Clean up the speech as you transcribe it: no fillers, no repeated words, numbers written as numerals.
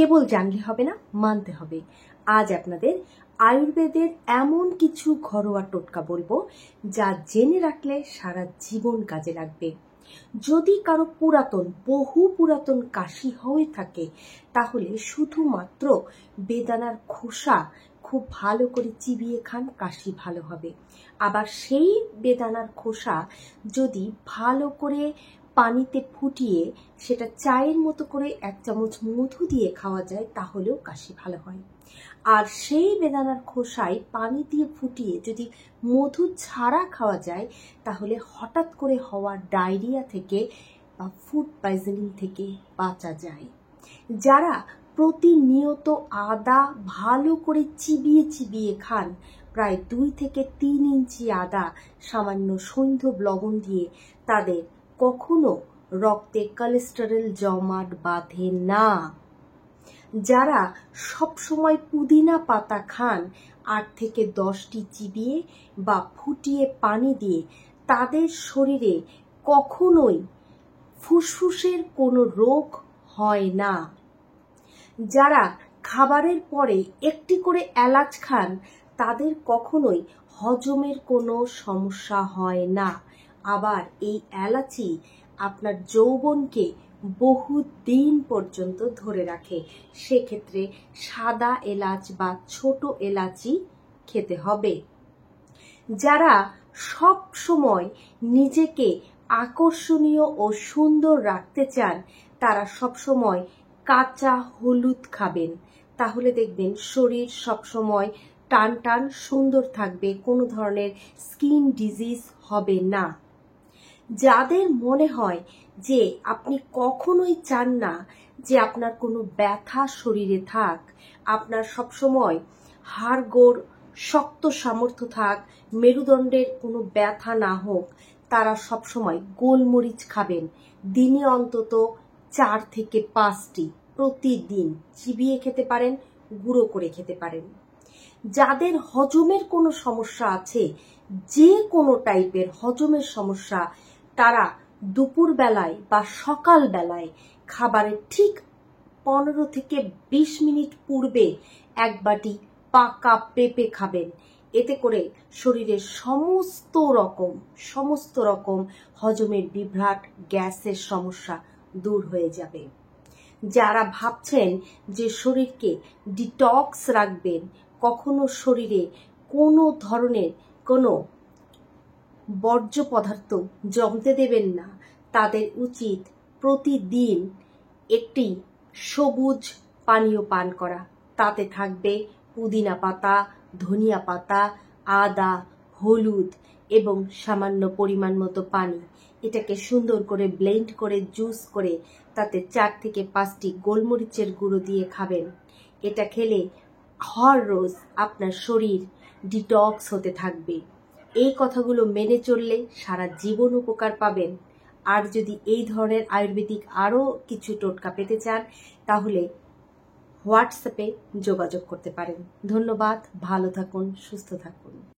কেবল জানলে হবে না, মানতে হবে। আজ আপনাদের আয়ুর্বেদের এমন কিছু ঘরোয়া টোটকা বলবো যা জেনে রাখলে সারা জীবন কাজে লাগবে। যদি কারো বহু পুরাতন কাশি হয়ে থাকে তাহলে শুধুমাত্র বেদানার খোসা খুব ভালো করে চিবিয়ে খান, কাশি ভালো হবে। আবার সেই বেদানার খোসা যদি ভালো করে পানিতে ফুটিয়ে সেটা চায়ের মতো করে 1 চামচ মধু দিয়ে খাওয়া যায় তাহলেও কাশি ভালো হয়। আর সেই বেদানার খোসায় পানি দিয়ে ফুটিয়ে যদি মধু ছাড়া খাওয়া যায় তাহলে হঠাৎ করে হওয়া ডায়রিয়া থেকে বা ফুড পয়জনিং থেকে বাঁচা যায়। যারা প্রতিনিয়ত আদা ভালো করে চিবিয়ে চিবিয়ে খান, প্রায় 2 থেকে 3 ইঞ্চি আদা সামান্য সৈন্ধব লবণ দিয়ে, তাদের কখনো রক্তে কোলেস্টেরল জমাট বাঁধে না। যারা সবসময় পুদিনা পাতা খান 8 থেকে 10টি চিবিয়ে বা ফুটিয়ে পানি দিয়ে, তাদের শরীরে কখনোই ফুসফুসের কোনো রোগ হয় না। যারা খাবারের পরে একটি করে এলাচ খান তাদের কখনোই হজমের কোনো সমস্যা হয় না। আবার এই এলাচি আপনার যৌবনকে বহু দিন পর্যন্ত ধরে রাখে। সেক্ষেত্রে সাদা এলাচ বা ছোট এলাচি খেতে হবে। যারা সব সময় নিজেকে আকর্ষণীয় ও সুন্দর রাখতে চান তারা সব সময় কাঁচা হলুদ খাবেন, তাহলে দেখবেন শরীর সব সময় টান টান সুন্দর থাকবে, কোনো ধরনের স্কিন ডিজিজ হবে না। যাদের মনে হয় যে আপনি কখনোই চান না যে আপনার কোনো ব্যথা শরীরে থাক, আপনার সবসময় হাড়গোড় শক্ত সামর্থ্য থাক, মেরুদণ্ডের কোনো ব্যথা না হোক, তারা সবসময় গোলমরিচ খাবেন। দিনে অন্তত 4 থেকে 5টি প্রতিদিন চিবিয়ে খেতে পারেন, গুঁড়ো করে খেতে পারেন। যাদের হজমের কোনো সমস্যা আছে, যে কোনো টাইপের হজমের সমস্যা, তারা দুপুর বেলায় বা সকাল বেলায় খাবারের ঠিক 15 থেকে 20 মিনিট পূর্বে 1 বাটি পাকা পেঁপে খাবেন। এতে করে শরীরের সমস্ত রকম হজমের বিভ্রাট, গ্যাসের সমস্যা দূর হয়ে যাবে। যারা ভাবছেন যে শরীরকে ডিটক্স রাখবেন, কখনো শরীরে কোনো ধরনের কোনো বর্জ্য পদার্থ জমতে দেবেন না, তাদের উচিত প্রতিদিন একটি সবুজ পানীয় পান করা। তাতে থাকবে পুদিনা পাতা, ধনিয়া পাতা, আদা, হলুদ এবং সামান্য পরিমাণ মতো পানি। এটাকে সুন্দর করে ব্লেন্ড করে জুস করে তাতে 4 থেকে 5টি গোলমরিচের গুঁড়ো দিয়ে খাবেন। এটা খেলে হর রোজ আপনার শরীর ডিটক্স হতে থাকবে। এই কথাগুলো মেনে চললে সারা জীবন উপকার পাবেন। আর যদি এই ধরনের আয়ুর্বেদিক আরও কিছু টোটকা পেতে চান তাহলে হোয়াটসঅ্যাপে যোগাযোগ করতে পারেন। ধন্যবাদ, ভালো থাকুন, সুস্থ থাকুন।